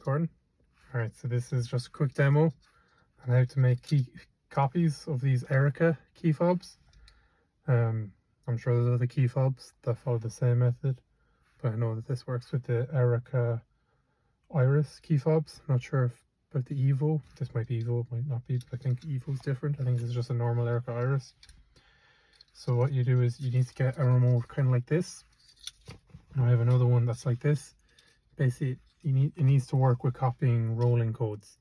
recording. Alright, so this is just a quick demo on how to make copies of these ERREKA key fobs. I'm sure there's other key fobs that follow the same method, but I know that this works with the ERREKA IRIS key fobs. Not sure if about the Evo. This might be Evo, might not be, but I think Evo's different. I think this is just a normal ERREKA IRIS. So what you do is you need to get a remote kind of like this. And I have another one that's like this. Basically, it needs to work with copying rolling codes.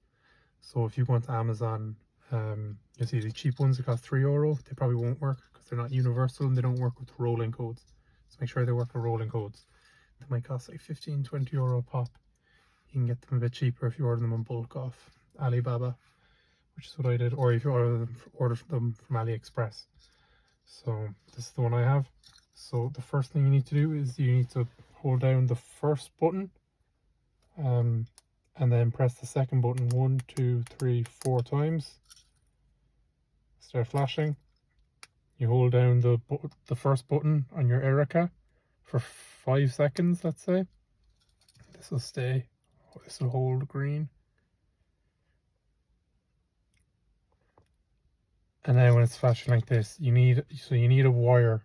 So if you go onto Amazon, you'll see the cheap ones that cost €3. They probably won't work because they're not universal and they don't work with rolling codes. So make sure they work with rolling codes. They might cost like €15–20 a pop. You can get them a bit cheaper if you order them in bulk off Alibaba, which is what I did, or if you order them from AliExpress. So this is the one I have. So the first thing you need to do is you need to hold down the first button, and then press the second button 1, 2, 3, 4 times. Start flashing. You hold down the first button on your ERREKA for 5 seconds, let's say. This will stay. This will hold green. And then when it's flashing like this, you need a wire.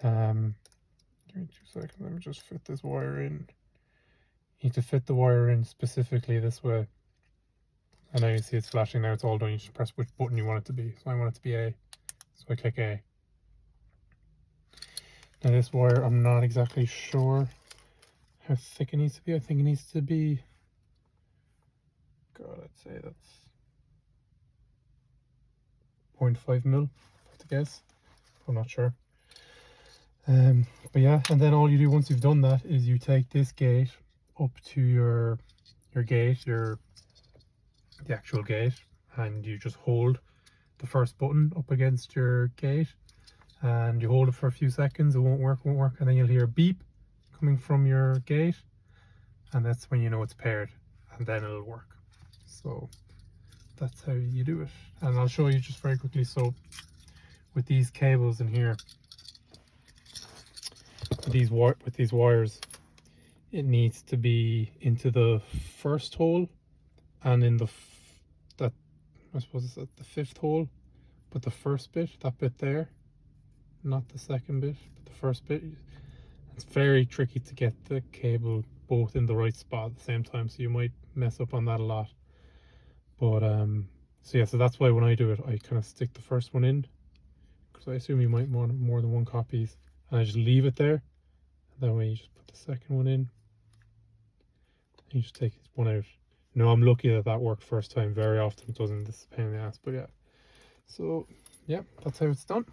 Give me 2 seconds. Let me just fit this wire in. You need to fit the wire in specifically this way. And now you see it's flashing. Now it's all done. You just press which button you want it to be. So I want it to be A. So I click A. Now this wire, I'm not exactly sure how thick it needs to be. I think it needs to be, God, I'd say that's 0.5 mil, I have to guess. I'm not sure. But yeah, and then all you do once you've done that is you take this gate up to your gate, the actual gate, and you just hold the first button up against your gate and you hold it for a few seconds. It won't work, and then you'll hear a beep coming from your gate, and that's when you know it's paired, and then it'll work. So that's how you do it, and I'll show you just very quickly. So with these cables in here, with these wires, it needs to be into the first hole and in I suppose it's at the 5th hole, but the first bit, that bit there, not the second bit, but the first bit. It's very tricky to get the cable both in the right spot at the same time, so you might mess up on that a lot. But so yeah, so that's why when I do it, I kind of stick the first one in, because I assume you might want more than one copies, and I just leave it there. That way you just put the second one in, and you just take one out. No, I'm lucky that worked first time. Very often it doesn't. This is a pain in the ass, but yeah. So yeah, that's how it's done.